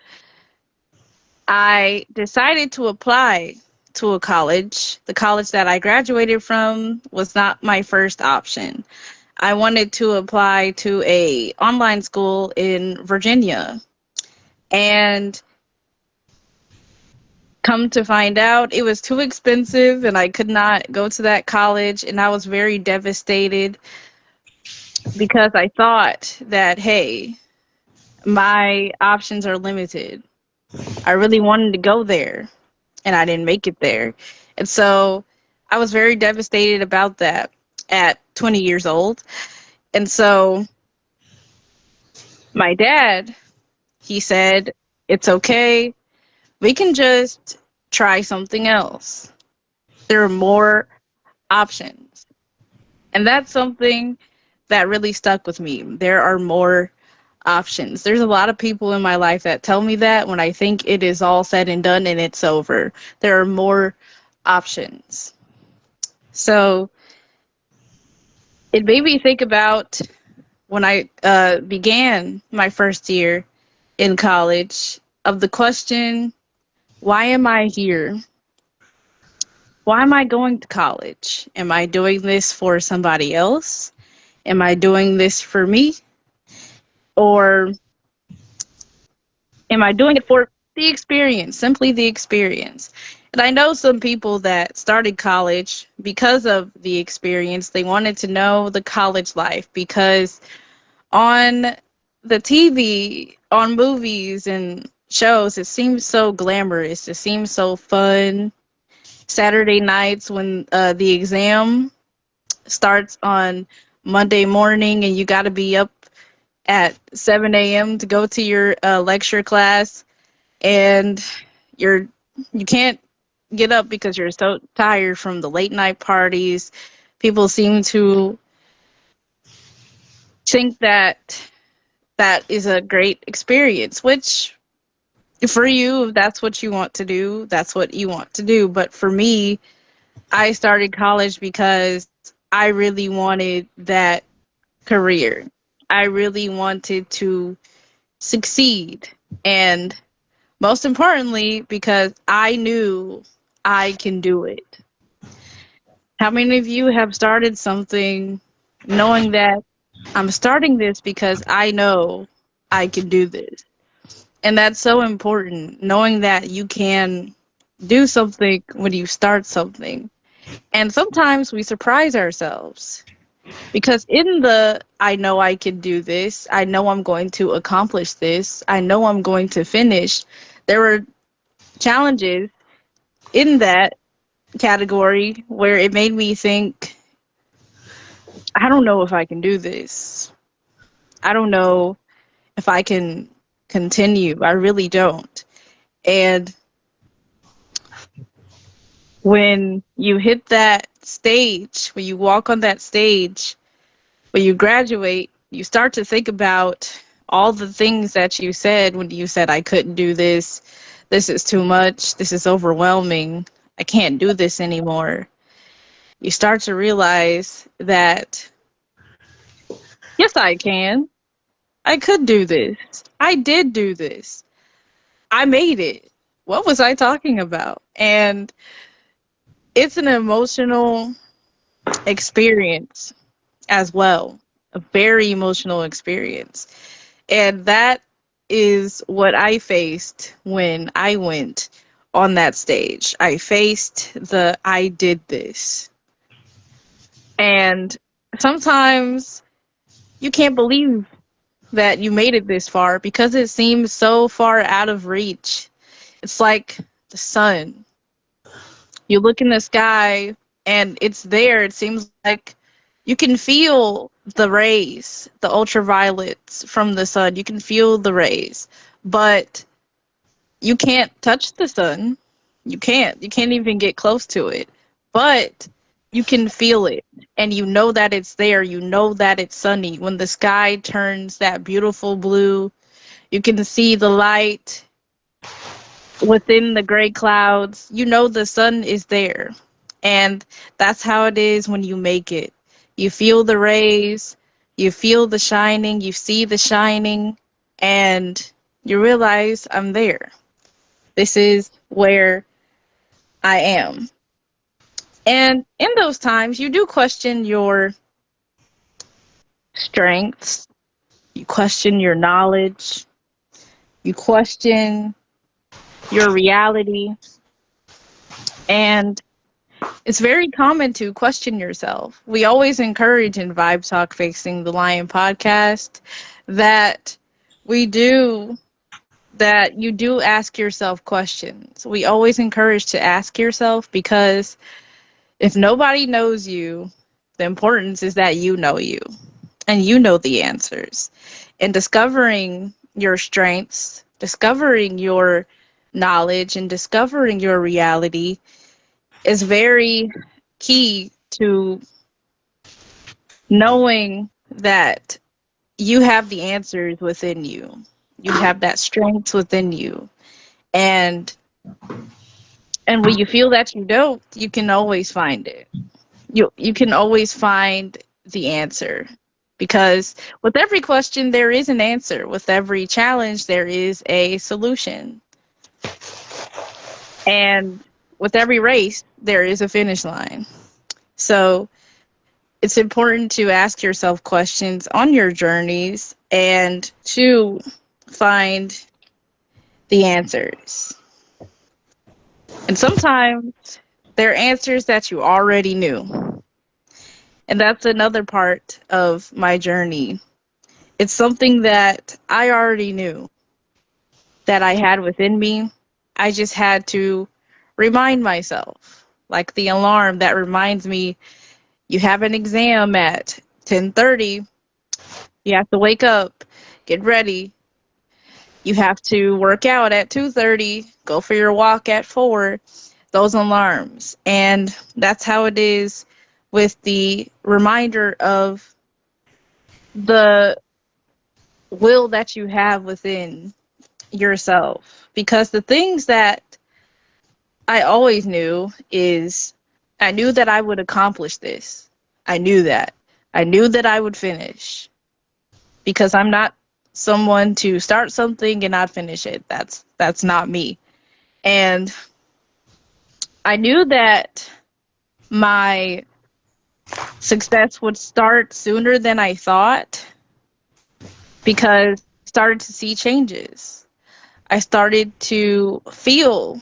I decided to apply to a college. The college that I graduated from was not my first option. I wanted to apply to a online school in Virginia. And come to find out, it was too expensive and I could not go to that college, and I was very devastated because I thought that, hey, my options are limited. I really wanted to go there and I didn't make it there. And so I was very devastated about that at 20 years old. And so my dad, he said, it's okay. We can just try something else. There are more options. And that's something that really stuck with me. There are more options. There's a lot of people in my life that tell me that when I think it is all said and done and it's over. There are more options. So it made me think about when I began my first year in college of the question, why am I here? Why am I going to college? Am I doing this for somebody else? Am I doing this for me? Or am I doing it for the experience, simply the experience? And I know some people that started college because of the experience. They wanted to know the college life because on the TV, on movies and shows, it seems so glamorous. It seems so fun. Saturday nights when the exam starts on Monday morning and you got to be up at 7 a.m. to go to your lecture class, and you're you can't get up because you're so tired from the late night parties. People seem to think that that is a great experience, which for you, if that's what you want to do, that's what you want to do. But for me, I started college because I really wanted that career. I really wanted to succeed. And most importantly, because I knew I can do it. How many of you have started something knowing that I'm starting this because I know I can do this? And that's so important, knowing that you can do something when you start something. And sometimes we surprise ourselves because in the I know I can do this, I know I'm going to accomplish this, I know I'm going to finish, there were challenges in that category where it made me think, I don't know if I can do this. I don't know if I can continue. I really don't. And when you hit that stage, when you walk on that stage, when you graduate, you start to think about all the things that you said when you said, I couldn't do this. This is too much. This is overwhelming. I can't do this anymore. You start to realize that, yes, I can. I could do this. I did do this. I made it. What was I talking about? And it's an emotional experience as well, a very emotional experience. And that is what I faced when I went on that stage. I faced the I did this. And sometimes you can't believe that you made it this far because it seems so far out of reach. It's like the sun. You look in the sky and it's there. It seems like you can feel the rays, the ultraviolets from the sun. You can feel the rays, but you can't touch the sun. You can't. You can't even get close to it. But you can feel it and you know that it's there. You know that it's sunny. When the sky turns that beautiful blue, you can see the light within the gray clouds. You know the sun is there. And that's how it is when you make it. You feel the rays, you feel the shining, you see the shining, and you realize I'm there. This is where I am. And in those times, you do question your strengths, you question your knowledge, you question your reality, and it's very common to question yourself. We always encourage in Vibe Talk Facing the Lion podcast that we do that you do ask yourself questions. We always encourage to ask yourself because if nobody knows you, the importance is that you know you and you know the answers. And discovering your strengths, discovering your knowledge, and discovering your reality is very key to knowing that you have the answers within you. You have that strength within you. And when you feel that you don't, you can always find it. You can always find the answer. Because with every question there is an answer. With every challenge there is a solution. And with every race there is a finish line. So it's important to ask yourself questions on your journeys and to find the answers. And sometimes they're answers that you already knew. And that's another part of my journey. It's something that I already knew that I had within me. I just had to remind myself, like the alarm that reminds me you have an exam at 10:30. You have to wake up, get ready. You have to work out at 2:30, go for your walk at 4. Those alarms. And that's how it is with the reminder of the will that you have within yourself. Because the things that I always knew is I knew that I would accomplish this. I knew that. I knew that I would finish. because I'm not someone to start something and not finish it. That's not me. And I knew that my success would start sooner than I thought because I started to see changes. I started to feel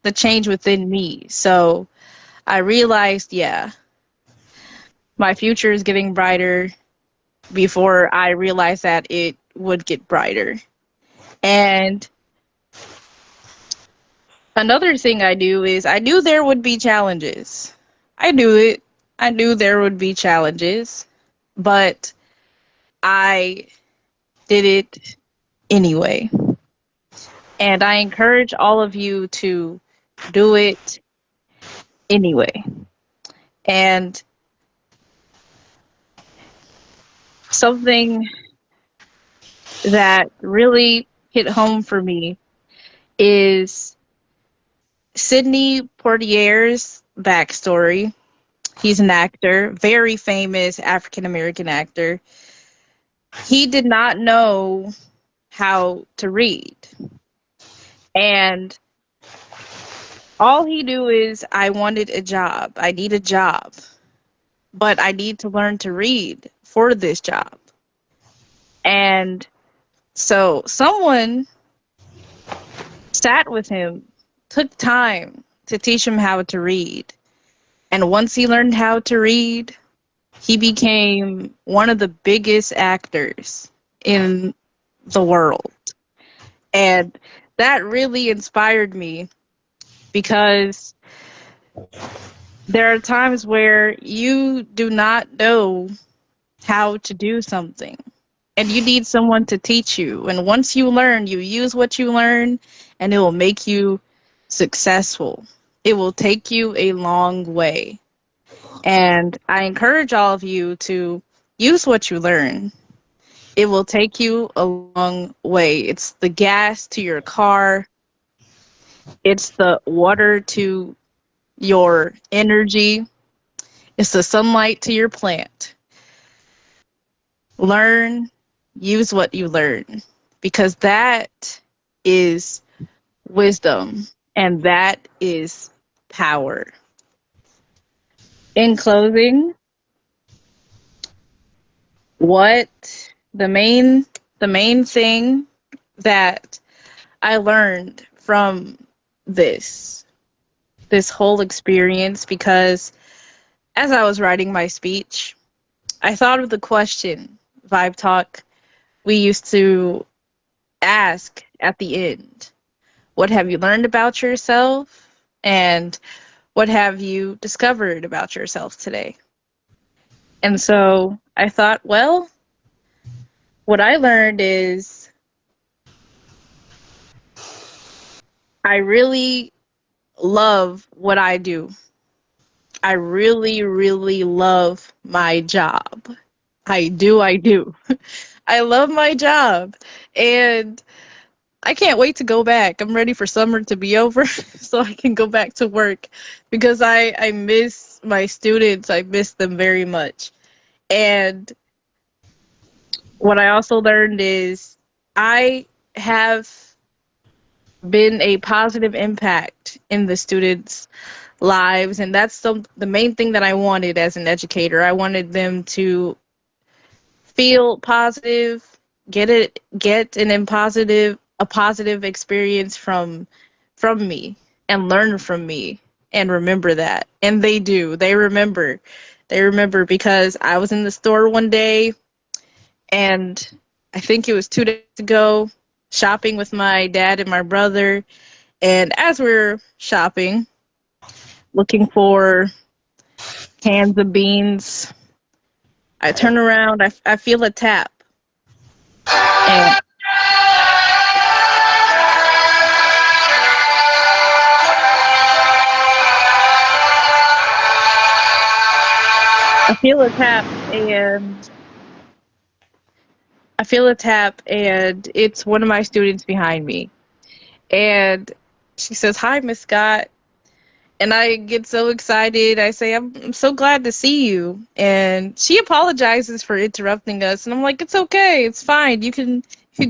the change within me. So I realized, yeah, my future is getting brighter before I realized that it would get brighter. And another thing I knew is I knew there would be challenges. I knew it. I knew there would be challenges, but I did it anyway. And I encourage all of you to do it anyway. And something that really hit home for me is Sidney Poitier's backstory. He's an actor, very famous African American actor. He did not know how to read. And all he knew is, I wanted a job. I need a job. But I need to learn to read for this job. And so someone sat with him, took time to teach him how to read. And once he learned how to read, he became one of the biggest actors in the world. And that really inspired me because there are times where you do not know how to do something and you need someone to teach you. And once you learn, you use what you learn and it will make you successful. It will take you a long way. And I encourage all of you to use what you learn. It will take you a long way. It's the gas to your car, it's the water to your energy, it's the sunlight to your plant. Learn, use what you learn, because that is wisdom and that is power. In closing, what the main the main thing that I learned from this this whole experience, because as I was writing my speech, I thought of the question Vibe Talk we used to ask at the end. What have you learned about yourself? And what have you discovered about yourself today? And so I thought, well, what I learned is I really love what I do. I really, really love my job. I do, I do. I love my job. And I can't wait to go back. I'm ready for summer to be over so I can go back to work because I miss my students. I miss them very much. And what I also learned is I have been a positive impact in the students' lives, and that's the main thing that I wanted as an educator. I wanted them to feel positive, get an impositive a positive experience from me and learn from me and remember that. And they do. They remember. They remember because I was in the store one day and I think it was 2 days ago, shopping with my dad and my brother. And as we are shopping, looking for cans of beans, I turn around, I feel a tap. And I feel a tap and I feel a tap and it's one of my students behind me. And she says, "Hi, Miss Scott." And I get so excited. I say, I'm so glad to see you. And she apologizes for interrupting us. And I'm like, it's okay. It's fine. You can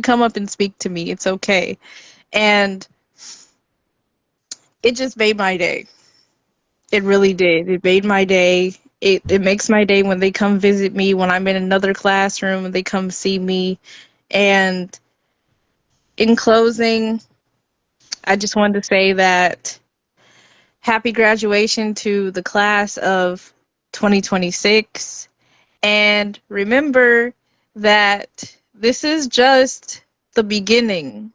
come up and speak to me. It's okay. And it just made my day. It really did. It made my day. It makes my day when they come visit me, when I'm in another classroom and they come see me. And in closing, I just wanted to say that happy graduation to the class of 2026. And remember that this is just the beginning.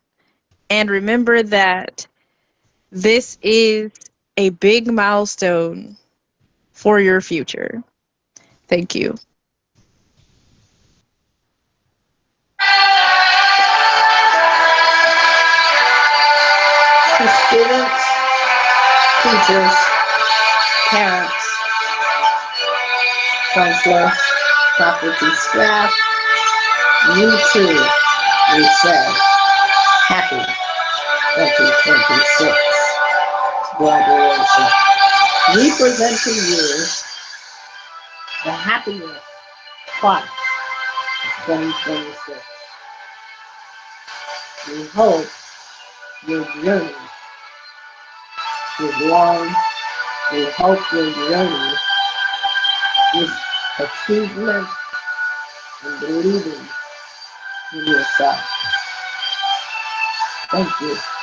And remember that this is a big milestone for your future. Thank you. To students, teachers, parents, counselors, faculty, staff, you too, we say happy 2026 graduation. We present to you the happiness part of 2026. We hope your journey is long. We hope your journey is achievement and believing in yourself. Thank you.